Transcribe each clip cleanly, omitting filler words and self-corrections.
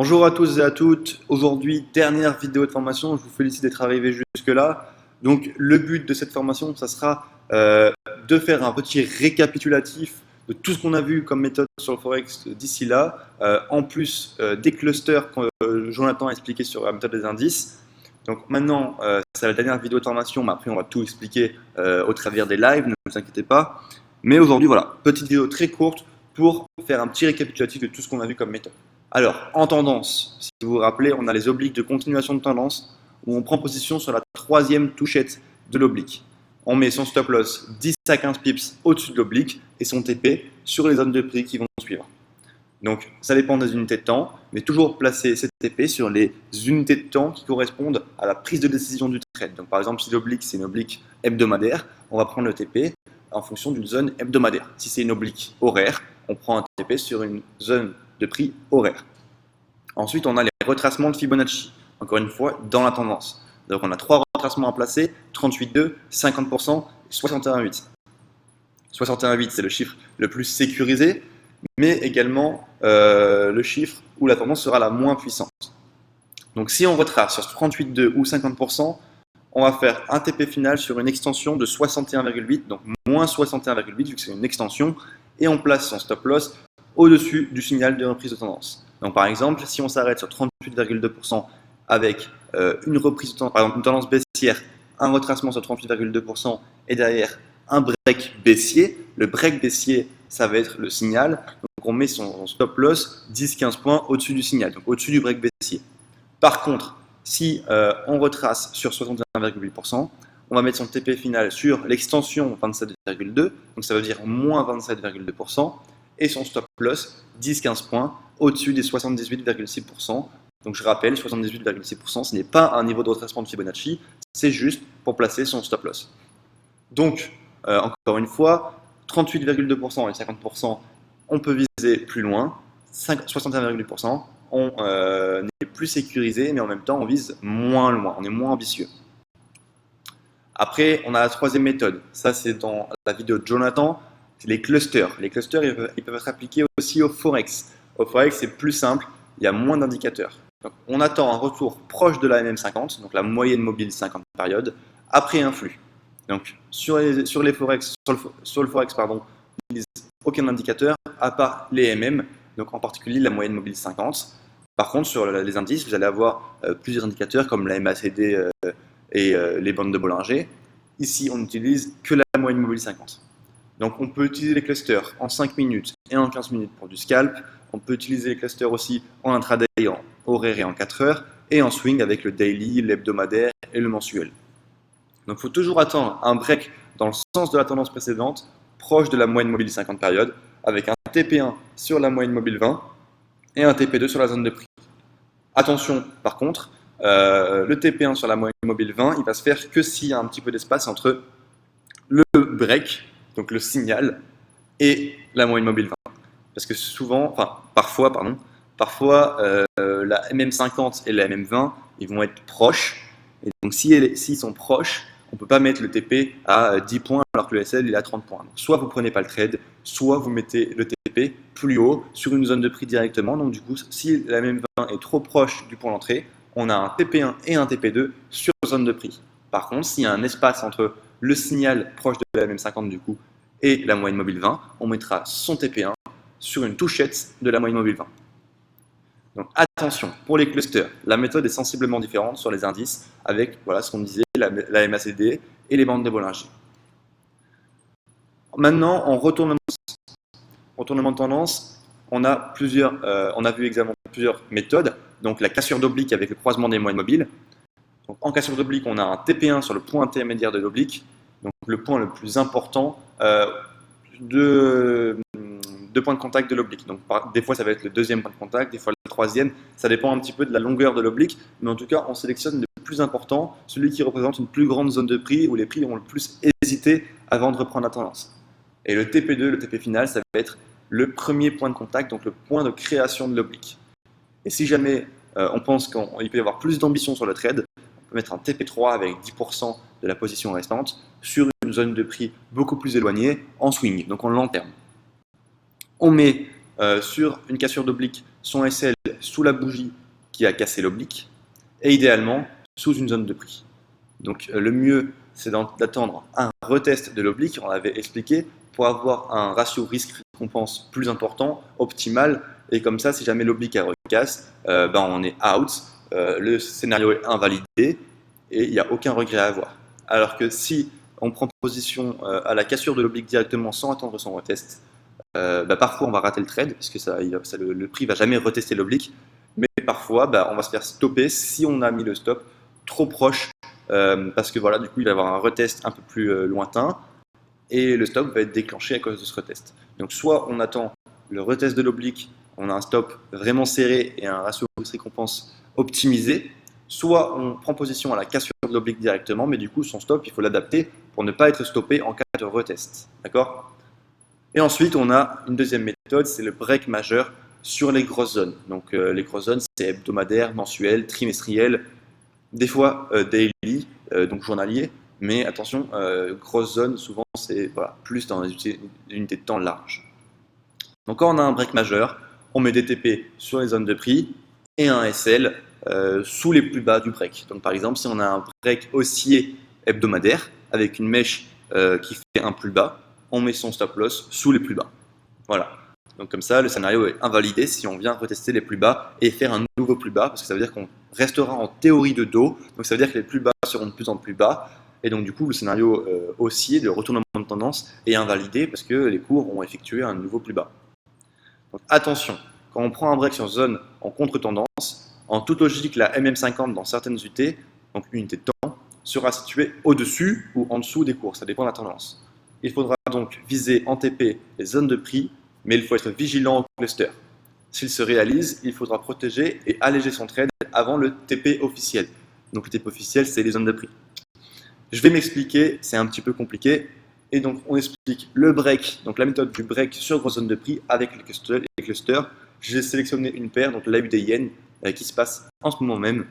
Bonjour à tous et à toutes. Aujourd'hui, dernière vidéo de formation. Je vous félicite d'être arrivé jusque-là. Donc, le but de cette formation, ça sera de faire un petit récapitulatif de tout ce qu'on a vu comme méthode sur le Forex d'ici là, en plus des clusters que Jonathan a expliqué sur la méthode des indices. Donc maintenant, c'est la dernière vidéo de formation, mais après on va tout expliquer au travers des lives, ne vous inquiétez pas. Mais aujourd'hui, voilà, petite vidéo très courte pour faire un petit récapitulatif de tout ce qu'on a vu comme méthode. Alors, en tendance, si vous vous rappelez, on a les obliques de continuation de tendance où on prend position sur la troisième touchette de l'oblique. On met son stop loss 10 à 15 pips au-dessus de l'oblique et son TP sur les zones de prix qui vont suivre. Donc, ça dépend des unités de temps, mais toujours placer cette TP sur les unités de temps qui correspondent à la prise de décision du trade. Donc, par exemple, si l'oblique, c'est une oblique hebdomadaire, on va prendre le TP en fonction d'une zone hebdomadaire. Si c'est une oblique horaire, on prend un TP sur une zone de prix horaire. Ensuite, on a les retracements de Fibonacci, encore une fois, dans la tendance. Donc, on a trois retracements à placer, 38,2, 50% et 61,8. 61,8, c'est le chiffre le plus sécurisé, mais également le chiffre où la tendance sera la moins puissante. Donc, si on retrace sur 38,2 ou 50%, on va faire un TP final sur une extension de 61,8, donc moins 61,8 vu que c'est une extension, et on place son stop loss au-dessus du signal de reprise de tendance. Donc par exemple, si on s'arrête sur 38,2% avec une reprise de tendance, par exemple une tendance baissière, un retracement sur 38,2% et derrière un break baissier, le break baissier, ça va être le signal. Donc on met son stop loss 10-15 points au-dessus du signal, donc au-dessus du break baissier. Par contre, si on retrace sur 61,8%, on va mettre son TP final sur l'extension 27,2, donc ça veut dire moins 27,2%, et son stop loss 10-15 points au-dessus des 78,6%. Donc je rappelle, 78,6%, ce n'est pas un niveau de retracement de Fibonacci, c'est juste pour placer son stop loss. Donc, encore une fois, 38,2% et 50%, on peut viser plus loin, 61,8%, on est plus sécurisé, mais en même temps, on vise moins loin, on est moins ambitieux. Après, on a la troisième méthode. Ça, c'est dans la vidéo de Jonathan. C'est les clusters. Les clusters, ils peuvent être appliqués aussi au Forex. Au Forex, c'est plus simple. Il y a moins d'indicateurs. Donc, on attend un retour proche de la MM50, donc la moyenne mobile 50 périodes, après un flux. Donc, sur le Forex, pardon, on n'utilise aucun indicateur à part les MM, donc en particulier la moyenne mobile 50. Par contre, sur les indices, vous allez avoir plusieurs indicateurs comme la MACD et les bandes de Bollinger. Ici, on n'utilise que la moyenne mobile 50. Donc, on peut utiliser les clusters en 5 minutes et en 15 minutes pour du scalp. On peut utiliser les clusters aussi en intraday, en horaire et en 4 heures, et en swing avec le daily, l'hebdomadaire et le mensuel. Donc, il faut toujours attendre un break dans le sens de la tendance précédente, proche de la moyenne mobile 50 périodes, avec un TP1 sur la moyenne mobile 20 et un TP2 sur la zone de prix. Attention, par contre, le TP1 sur la moyenne mobile 20, il va se faire que s'il y a un petit peu d'espace entre le break, donc le signal, et la moyenne mobile 20. Parce que parfois, la MM50 et la MM20, ils vont être proches. Et donc, s'ils sont proches, on ne peut pas mettre le TP à 10 points alors que le SL est à 30 points. Donc, soit vous ne prenez pas le trade, soit vous mettez le TP plus haut sur une zone de prix directement. Donc, du coup, si la MM20 est trop proche du point d'entrée, on a un TP1 et un TP2 sur zone de prix. Par contre, s'il y a un espace entre le signal proche de la MM50 du coup et la moyenne mobile 20, on mettra son TP1 sur une touchette de la moyenne mobile 20. Donc attention, pour les clusters, la méthode est sensiblement différente sur les indices avec ce qu'on disait, la MACD et les bandes de Bollinger. Maintenant, en retournement de tendance, on a vu également plusieurs méthodes. Donc la cassure d'oblique avec le croisement des moyennes mobiles. Donc, en cassure d'oblique, on a un TP1 sur le point intermédiaire de l'oblique, donc le point le plus important de point de contact de l'oblique. Donc des fois ça va être le deuxième point de contact, des fois le troisième, ça dépend un petit peu de la longueur de l'oblique, mais en tout cas on sélectionne le plus important, celui qui représente une plus grande zone de prix où les prix vont le plus hésiter avant de reprendre la tendance. Et le TP2, le TP final, ça va être le premier point de contact, donc le point de création de l'oblique. Et si jamais on pense qu'il peut y avoir plus d'ambition sur le trade, on peut mettre un TP3 avec 10% de la position restante sur une zone de prix beaucoup plus éloignée en swing, donc en long terme. On met sur une cassure d'oblique son SL sous la bougie qui a cassé l'oblique et idéalement sous une zone de prix. Donc le mieux, c'est d'attendre un retest de l'oblique, on l'avait expliqué, pour avoir un ratio risque-récompense plus important, optimal, et comme ça, si jamais l'oblique recasse, on est out, le scénario est invalidé et il n'y a aucun regret à avoir. Alors que si on prend position à la cassure de l'oblique directement sans attendre son retest, parfois on va rater le trade, parce que le prix ne va jamais retester l'oblique, mais parfois on va se faire stopper si on a mis le stop trop proche, parce que voilà, du coup il va y avoir un retest un peu plus lointain, et le stop va être déclenché à cause de ce retest. Donc soit on attend le retest de l'oblique, on a un stop vraiment serré et un ratio risque-récompense optimisé, soit on prend position à la cassure de l'oblique directement, mais du coup son stop il faut l'adapter pour ne pas être stoppé en cas de retest. D'accord ? Et ensuite on a une deuxième méthode, c'est le break majeur sur les grosses zones. Donc les grosses zones c'est hebdomadaire, mensuel, trimestriel, des fois daily, donc journalier. Mais attention, grosse zone, souvent c'est plus dans les unités de temps larges. Donc quand on a un break majeur, on met des TP sur les zones de prix et un SL sous les plus bas du break. Donc par exemple, si on a un break haussier hebdomadaire avec une mèche qui fait un plus bas, on met son stop loss sous les plus bas. Voilà. Donc comme ça, le scénario est invalidé si on vient retester les plus bas et faire un nouveau plus bas, parce que ça veut dire qu'on restera en théorie de dos. Donc ça veut dire que les plus bas seront de plus en plus bas. Et donc du coup, le scénario haussier de retournement de tendance est invalidé parce que les cours ont effectué un nouveau plus bas. Donc attention, quand on prend un break sur zone en contre-tendance, en toute logique, la MM50 dans certaines UT, donc unité de temps, sera située au-dessus ou en dessous des cours, ça dépend de la tendance. Il faudra donc viser en TP les zones de prix, mais il faut être vigilant au cluster. S'il se réalise, il faudra protéger et alléger son trade avant le TP officiel. Donc le TP officiel, c'est les zones de prix. Je vais m'expliquer, c'est un petit peu compliqué. Et donc, on explique le break, donc la méthode du break sur grosse zone de prix avec les clusters. J'ai sélectionné une paire, donc l'AUD Yen, qui se passe en ce moment même.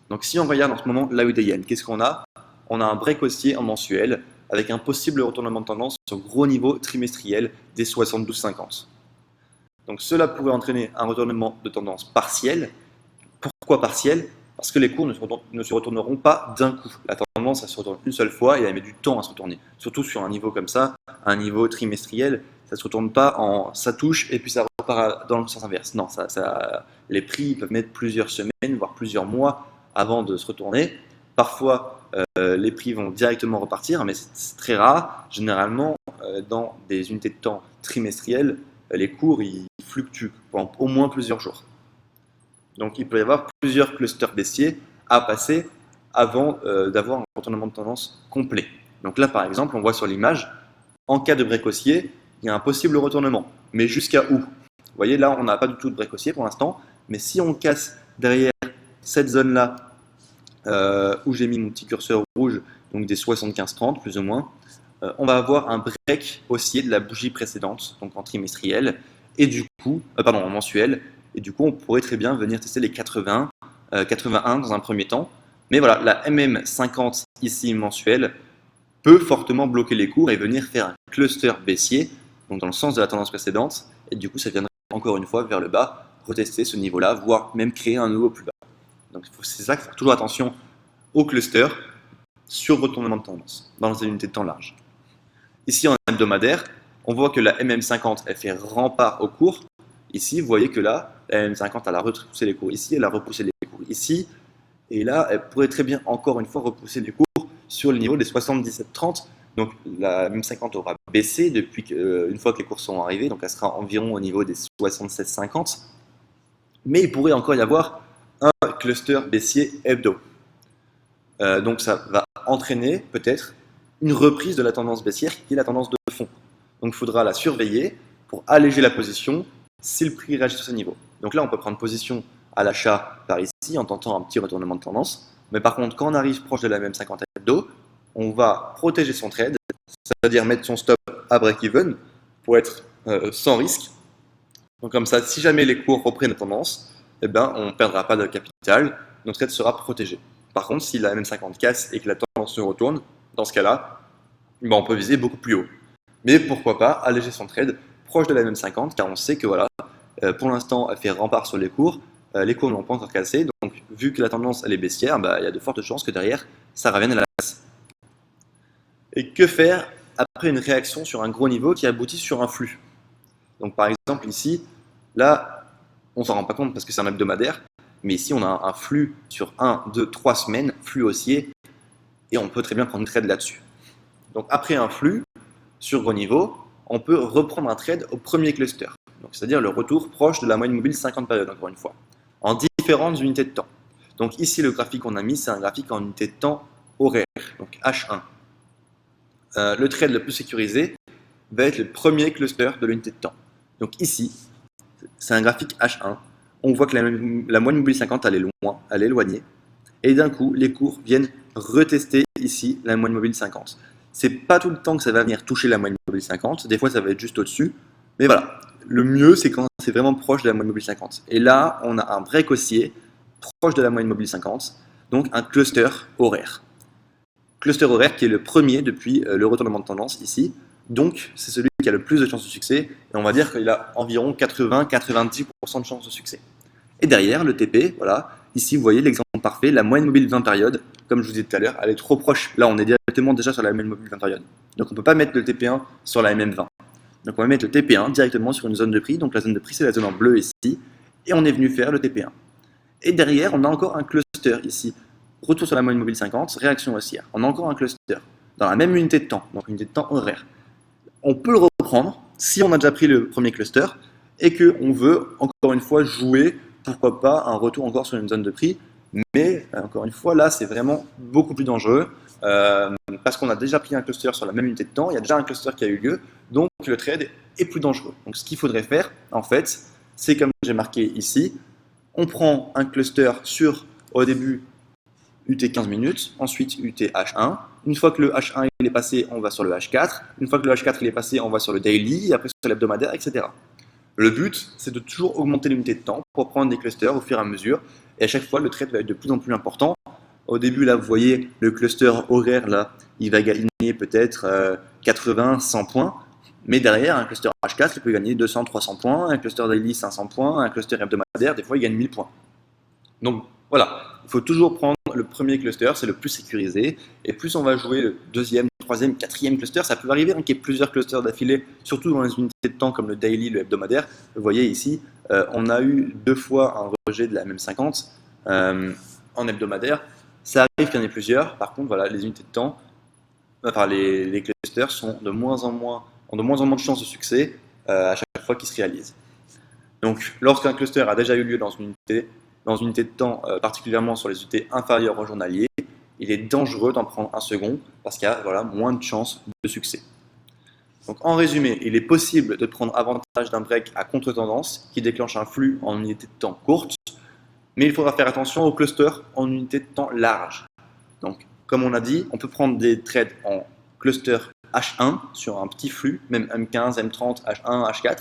Donc, si on regarde en ce moment l'AUD Yen, qu'est-ce qu'on a? On a un break haussier en mensuel avec un possible retournement de tendance sur gros niveau trimestriel des 72,50. Donc, cela pourrait entraîner un retournement de tendance partiel. Pourquoi partiel? Parce que les cours ne se retourneront pas d'un coup. La tendance, elle se retourne une seule fois et elle met du temps à se retourner. Surtout sur un niveau comme ça, un niveau trimestriel, ça ne se retourne pas en ça touche et puis ça repart dans le sens inverse. Non, les prix peuvent mettre plusieurs semaines, voire plusieurs mois avant de se retourner. Parfois, les prix vont directement repartir, mais c'est très rare. Généralement, dans des unités de temps trimestrielles, les cours ils fluctuent pendant au moins plusieurs jours. Donc il peut y avoir plusieurs clusters baissiers à passer avant d'avoir un retournement de tendance complet. Donc là par exemple, on voit sur l'image, en cas de break haussier, il y a un possible retournement. Mais jusqu'à où? Vous voyez là, on n'a pas du tout de break haussier pour l'instant, mais si on casse derrière cette zone-là, où j'ai mis mon petit curseur rouge, donc des 75-30 plus ou moins, on va avoir un break haussier de la bougie précédente, donc en trimestriel, et du coup, en mensuel. Et du coup, on pourrait très bien venir tester les 81 dans un premier temps. Mais voilà, la MM50 ici mensuelle peut fortement bloquer les cours et venir faire un cluster baissier, donc dans le sens de la tendance précédente. Et du coup, ça viendrait encore une fois vers le bas, retester ce niveau-là, voire même créer un nouveau plus bas. Donc c'est ça qu'il faut faire toujours attention au cluster sur retournement de tendance dans les unités de temps larges. Ici, en hebdomadaire, on voit que la MM50 elle fait rempart au cours. Ici, vous voyez que là, la MM50, elle a repoussé les cours ici, elle a repoussé les cours ici, et là, elle pourrait très bien, encore une fois, repousser les cours sur le niveau des 77,30. Donc, la MM50 aura baissé depuis une fois que les cours sont arrivés, donc elle sera environ au niveau des 76,50. Mais il pourrait encore y avoir un cluster baissier hebdo. Donc, ça va entraîner peut-être une reprise de la tendance baissière qui est la tendance de fond. Donc, il faudra la surveiller pour alléger la position si le prix réagit sur ce niveau. Donc là, on peut prendre position à l'achat par ici en tentant un petit retournement de tendance. Mais par contre, quand on arrive proche de la même 50 hebdo, on va protéger son trade, c'est-à-dire mettre son stop à break-even pour être sans risque. Donc comme ça, si jamais les cours reprennent la tendance, on ne perdra pas de capital, notre trade sera protégé. Par contre, si la M50 casse et que la tendance se retourne, dans ce cas-là, on peut viser beaucoup plus haut. Mais pourquoi pas alléger son trade proche de la M50, car on sait que voilà, pour l'instant, elle fait rempart sur les cours, les cours n'ont pas encore cassé, donc vu que la tendance elle est baissière, il y a de fortes chances que derrière ça revienne à la baisse. Et que faire après une réaction sur un gros niveau qui aboutit sur un flux? Donc par exemple ici, là, on s'en rend pas compte parce que c'est un hebdomadaire, mais ici on a un flux sur 1, 2, 3 semaines, flux haussier, et on peut très bien prendre une trade là-dessus. Donc après un flux sur gros niveau, on peut reprendre un trade au premier cluster, c'est-à-dire le retour proche de la moyenne mobile 50 périodes, encore une fois, en différentes unités de temps. Donc ici, le graphique qu'on a mis, c'est un graphique en unité de temps horaire, donc H1. Le trade le plus sécurisé va être le premier cluster de l'unité de temps. Donc ici, c'est un graphique H1. On voit que la moyenne mobile 50, elle est loin, elle est éloignée. Et d'un coup, les cours viennent retester ici la moyenne mobile 50. C'est pas tout le temps que ça va venir toucher la moyenne mobile 50. Des fois, ça va être juste au-dessus. Mais voilà, le mieux, c'est quand c'est vraiment proche de la moyenne mobile 50. Et là, on a un break haussier proche de la moyenne mobile 50, donc un cluster horaire. Cluster horaire qui est le premier depuis le retournement de tendance ici. Donc, c'est celui qui a le plus de chances de succès. Et on va dire qu'il a environ 80-90% de chances de succès. Et derrière, le TP, voilà. Ici, vous voyez l'exemple parfait, la moyenne mobile 20 périodes. Comme je vous disais tout à l'heure, elle est trop proche. Là, on est directement déjà sur la moyenne mobile 20 périodes. Donc, on ne peut pas mettre le TP1 sur la MM20. Donc, on va mettre le TP1 directement sur une zone de prix. Donc, la zone de prix, c'est la zone en bleu ici. Et on est venu faire le TP1. Et derrière, on a encore un cluster ici. Retour sur la moyenne mobile 50, réaction haussière. On a encore un cluster dans la même unité de temps, donc une unité de temps horaire. On peut le reprendre si on a déjà pris le premier cluster et qu'on veut encore une fois jouer, pourquoi pas, un retour encore sur une zone de prix. Mais encore une fois, là, c'est vraiment beaucoup plus dangereux parce qu'on a déjà pris un cluster sur la même unité de temps, il y a déjà un cluster qui a eu lieu, donc le trade est plus dangereux. Donc ce qu'il faudrait faire, en fait, c'est comme j'ai marqué ici, on prend un cluster sur, au début, UT 15 minutes, ensuite UT H1. Une fois que le H1 il est passé, on va sur le H4. Une fois que le H4 il est passé, on va sur le daily, après sur l'hebdomadaire, etc. Le but, c'est de toujours augmenter l'unité de temps pour prendre des clusters au fur et à mesure. Et à chaque fois, le trade va être de plus en plus important. Au début, là, vous voyez, le cluster horaire, là, il va gagner peut-être 80, 100 points. Mais derrière, un cluster H4, il peut gagner 200, 300 points. Un cluster daily, 500 points. Un cluster hebdomadaire, des fois, il gagne 1000 points. Donc, voilà, il faut toujours prendre le premier cluster, c'est le plus sécurisé. Et plus on va jouer le deuxième, troisième, quatrième cluster, ça peut arriver qu'il y ait plusieurs clusters d'affilée, surtout dans les unités de temps comme le daily, le hebdomadaire. Vous voyez ici, on a eu 2 fois un rejet de la MM50 en hebdomadaire. Ça arrive qu'il y en ait plusieurs. Par contre, voilà, les unités de temps, les clusters sont ont de moins en moins de chances de succès à chaque fois qu'ils se réalisent. Donc, lorsqu'un cluster a déjà eu lieu dans une unité de temps, particulièrement sur les unités inférieures au journalier, il est dangereux d'en prendre un second parce qu'il y a moins de chances de succès. Donc en résumé, il est possible de prendre avantage d'un break à contre-tendance qui déclenche un flux en unité de temps courte, mais il faudra faire attention aux clusters en unité de temps large. Donc comme on a dit, on peut prendre des trades en cluster H1 sur un petit flux, même M15, M30, H1, H4,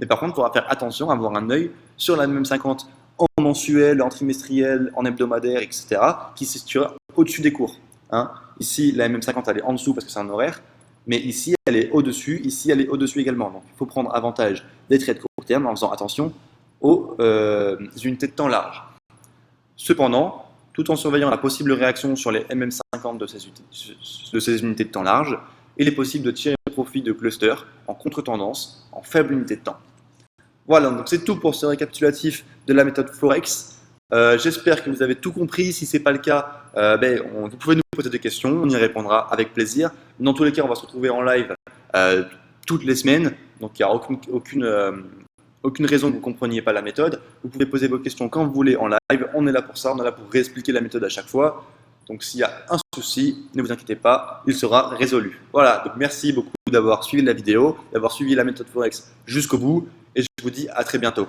mais par contre il faudra faire attention à avoir un œil sur la MM50 en mensuel, en trimestriel, en hebdomadaire, etc., qui se situera au-dessus des cours. Ici, la MM50, elle est en dessous parce que c'est un horaire, mais ici, elle est au-dessus, ici, elle est au-dessus également. Donc, il faut prendre avantage des trades court terme en faisant attention aux unités de temps larges. Cependant, tout en surveillant la possible réaction sur les MM50 de ces unités de temps larges, il est possible de tirer profit de clusters en contre-tendance, en faible unité de temps. Voilà, donc c'est tout pour ce récapitulatif de la méthode Forex. J'espère que vous avez tout compris. Si ce n'est pas le cas, vous pouvez nous poser des questions, on y répondra avec plaisir. Dans tous les cas, on va se retrouver en live toutes les semaines, donc il n'y a aucune raison que vous ne compreniez pas la méthode. Vous pouvez poser vos questions quand vous voulez en live, on est là pour ça, on est là pour réexpliquer la méthode à chaque fois. Donc s'il y a un souci, ne vous inquiétez pas, il sera résolu. Voilà, donc merci beaucoup d'avoir suivi la vidéo, d'avoir suivi la méthode Forex jusqu'au bout, et je vous dis à très bientôt.